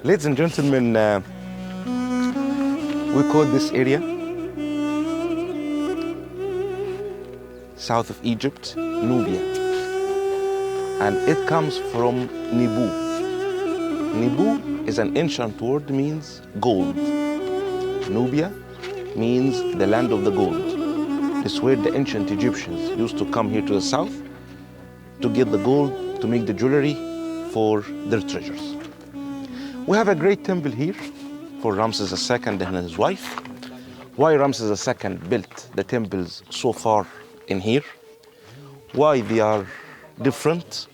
Ladies and gentlemen, we call this area south of Egypt, Nubia. And it comes from Nibu. Nibu is an ancient word, means gold. Nubia means the land of the gold. It's where the ancient Egyptians used to come here to the south to get the gold, to make the jewelry for their treasures. We have a great temple here for Ramses II and his wife. Why Ramses II built the temples so far in here? Why they are different?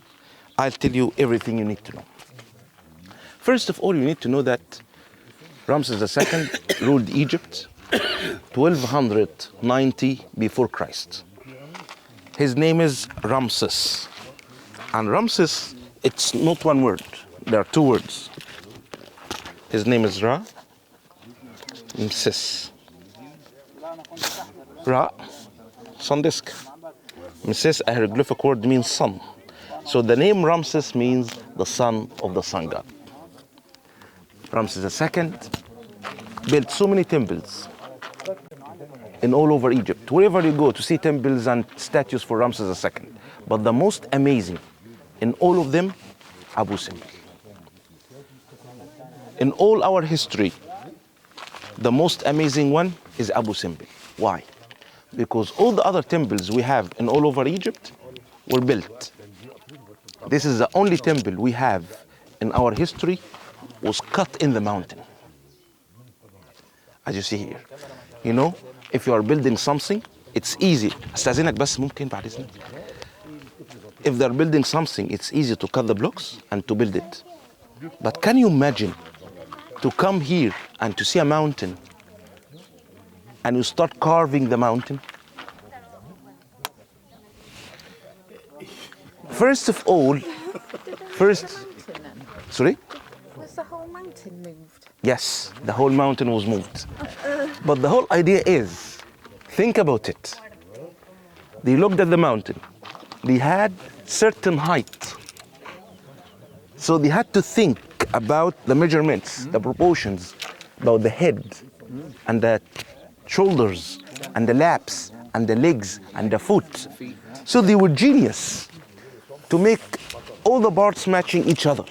I'll tell you everything you need to know. First of all, you need to know that Ramses II ruled Egypt 1290 before Christ. His name is Ramses. And Ramses, it's not one word. There are two words. His name is Ra, Mses. Ra, sun disk. Mses, a hieroglyphic word, means sun. So the name Ramses means the son of the sun god. Ramses II built so many temples in all over Egypt. Wherever you go to see temples and statues for Ramses II. But the most amazing in all of them, Abu Simbel. In all our history, the most amazing one is Abu Simbel. Why? Because all the other temples we have in all over Egypt were built. This is the only temple we have in our history was cut in the mountain. As you see here. You know, if you are building something, it's easy. استأذنك بس ممكن بعد إذنك. If they're building something, it's easy to cut the blocks and to build it. But can you imagine to come here and to see a mountain and you start carving the mountain? First of all, sorry? Was the whole mountain moved? Yes, the whole mountain was moved. But the whole idea is, think about it. They looked at the mountain. They had certain height. So they had to think about the measurements, the proportions, about the head and the shoulders and the laps and the legs and the foot. So they were genius to make all the parts matching each other.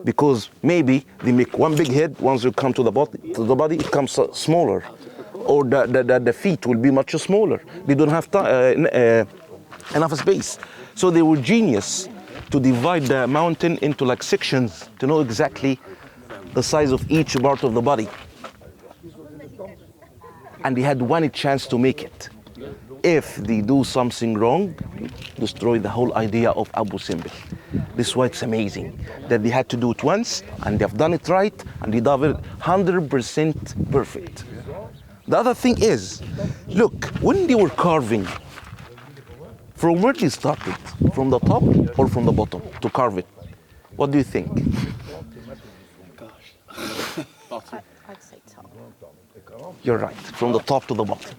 Because maybe they make one big head, once you come to the body, it comes smaller. Or the feet will be much smaller. They don't have enough space. So they were genius to divide the mountain into like sections to know exactly the size of each part of the body. And they had one chance to make it. If they do something wrong, destroy the whole idea of Abu Simbel. This is why it's amazing that they had to do it once and they've done it right and they done it 100% perfect. The other thing is, look, when they were carving, from where they started? From the top or from the bottom to carve it? What do you think? I'd say top. You're right, from the top to the bottom.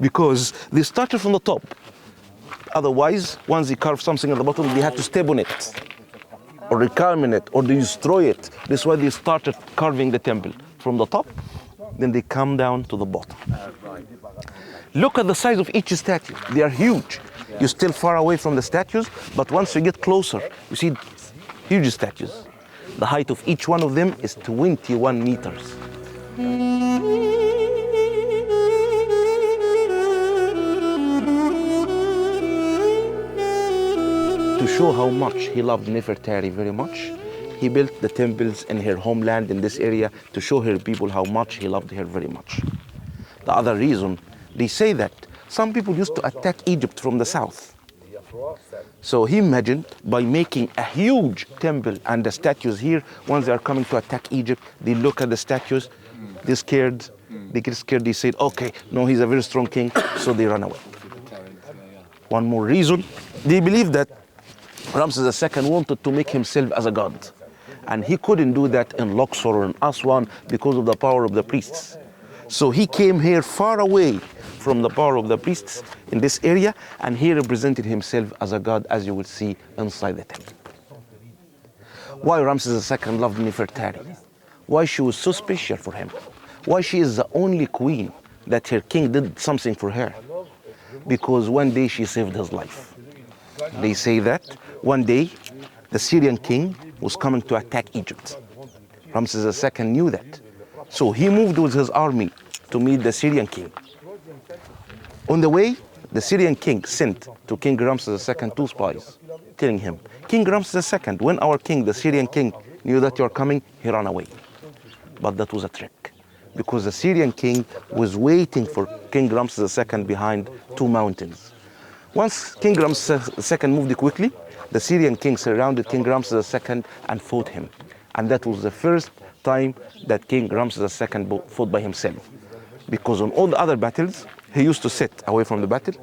Because they started from the top. Otherwise, once they carve something at the bottom, they had to step on it, or reclaim it, or destroy it. This is why they started carving the temple from the top, then they come down to the bottom. Look at the size of each statue. They are huge. You're still far away from the statues, but once you get closer, you see huge statues. The height of each one of them is 21 meters. To show how much he loved Nefertari very much, he built the temples in her homeland in this area to show her people how much he loved her very much. The other reason, they say that some people used to attack Egypt from the south. So he imagined by making a huge temple and the statues here, once they are coming to attack Egypt, they look at the statues, they're scared, they get scared, they say, okay, no, he's a very strong king, so they run away. One more reason, they believe that Ramses II wanted to make himself as a god. And he couldn't do that in Luxor or in Aswan because of the power of the priests. So he came here far away from the power of the priests in this area, and he represented himself as a god, as you will see inside the temple. Why Ramses II loved Nefertari? Why she was so special for him? Why she is the only queen that her king did something for her? Because one day she saved his life. They say that one day the Syrian king was coming to attack Egypt. Ramses II knew that. So he moved with his army to meet the Syrian king. On the way, the Syrian king sent to King Ramses II 2 spies, telling him, King Ramses II, when our king, the Syrian king, knew that you are coming, he ran away. But that was a trick, because the Syrian king was waiting for King Ramses II behind 2 mountains. Once King Ramses II moved quickly, the Syrian king surrounded King Ramses II and fought him. And that was the first time that King Ramses II fought by himself. Because on all the other battles, he used to sit away from the battle,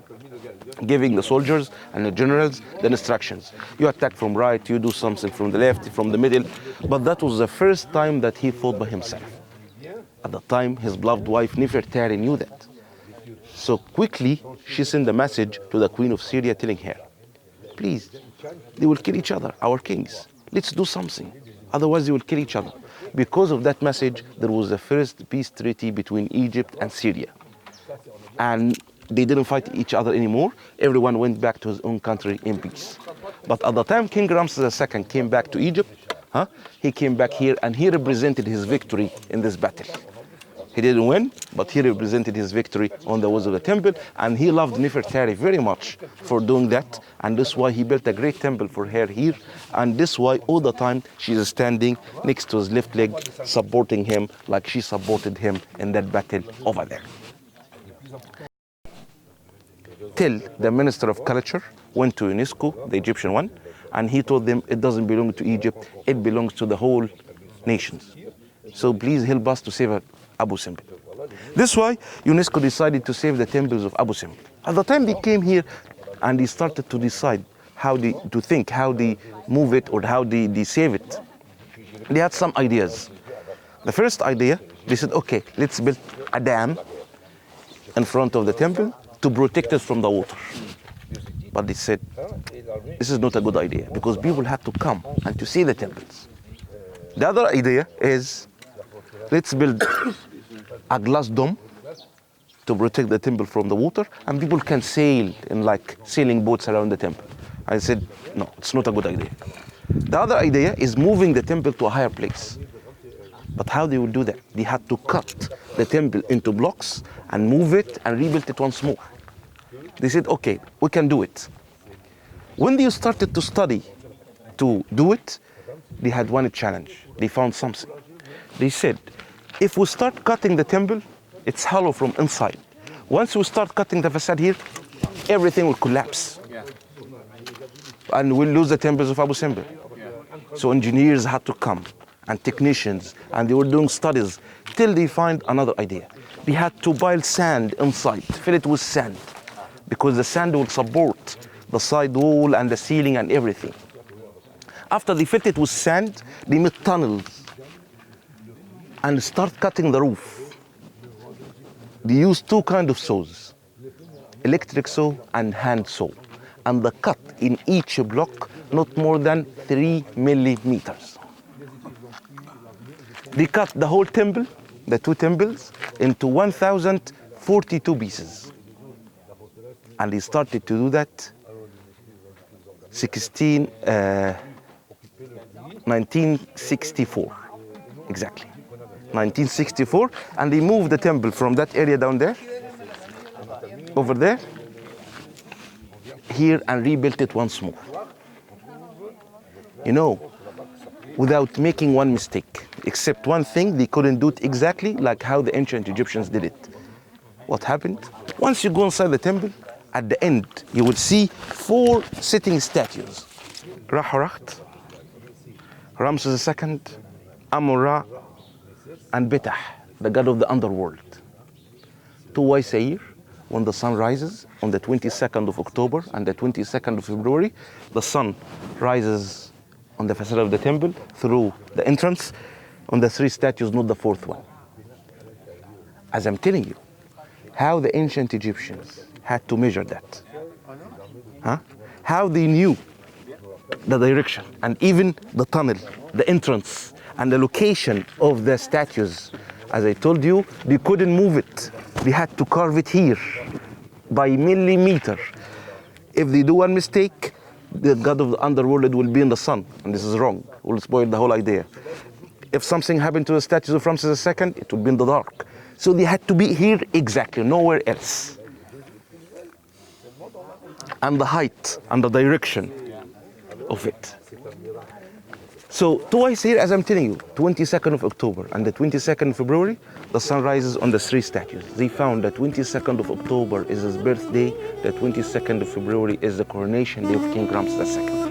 giving the soldiers and the generals the instructions. You attack from right, you do something from the left, from the middle. But that was the first time that he fought by himself. At the time, his beloved wife Nefertari knew that. So quickly, she sent a message to the queen of Syria telling her, please, they will kill each other, our kings. Let's do something. Otherwise, they will kill each other. Because of that message, there was the first peace treaty between Egypt and Syria. And they didn't fight each other anymore. Everyone went back to his own country in peace. But at the time King Ramses II came back to Egypt, he came back here and he represented his victory in this battle. He didn't win, but he represented his victory on the walls of the temple, and he loved Nefertari very much for doing that, and that's why he built a great temple for her here, and this why all the time she is standing next to his left leg, supporting him like she supported him in that battle over there. Till the Minister of Culture went to UNESCO, the Egyptian one, and he told them it doesn't belong to Egypt, it belongs to the whole nations. So please help us to save Abu Simbel. That's why UNESCO decided to save the temples of Abu Simbel. At the time they came here and they started to decide how they move it or how they save it. They had some ideas. The first idea, they said, okay, let's build a dam in front of the temple to protect it from the water. But they said, this is not a good idea because people had to come and to see the temples. The other idea is, let's build a glass dome to protect the temple from the water, and people can sail in like sailing boats around the temple. I said, no, it's not a good idea. The other idea is moving the temple to a higher place. But how they will do that? They had to cut the temple into blocks and move it and rebuild it once more. They said, okay, we can do it. When they started to study to do it, they had one challenge. They found something. They said, if we start cutting the temple, it's hollow from inside. Once we start cutting the facade here, everything will collapse. And we'll lose the temples of Abu Simbel. So engineers had to come, and technicians, and they were doing studies till they find another idea. They had to pile sand inside, fill it with sand, because the sand will support the side wall and the ceiling and everything. After they filled it with sand, they made tunnels and start cutting the roof. They used 2 kinds of saws, electric saw and hand saw. And the cut in each block, not more than 3 millimeters. They cut the whole temple, the 2 temples, into 1,042 pieces. And they started to do that 1964, exactly. 1964, and they moved the temple from that area down there, over there, here, and rebuilt it once more. You know, without making one mistake, except one thing, they couldn't do it exactly like how the ancient Egyptians did it. What happened? Once you go inside the temple, at the end, you will see 4 sitting statues. Ra-Haracht, Ramses II, Amun-Ra, and Betah, the god of the underworld. Twice a year, when the sun rises, on the 22nd of October and the 22nd of February, the sun rises on the facade of the temple through the entrance on the 3 statues, not the 4th one. As I'm telling you, how the ancient Egyptians had to measure that. How they knew the direction and even the tunnel the entrance and the location of the statues. As I told you, they couldn't move it. They had to carve it here by millimeter. If they do one mistake, the god of the underworld will be in the sun, and this is wrong. It will spoil the whole idea. If something happened to the statues of Ramses II, it would be in the dark. So they had to be here exactly, nowhere else. And the height and the direction of it. So twice here, as I'm telling you, 22nd of October and the 22nd of February, the sun rises on the three statues. They found that 22nd of October is his birthday, the 22nd of February is the coronation day of King Ramses II.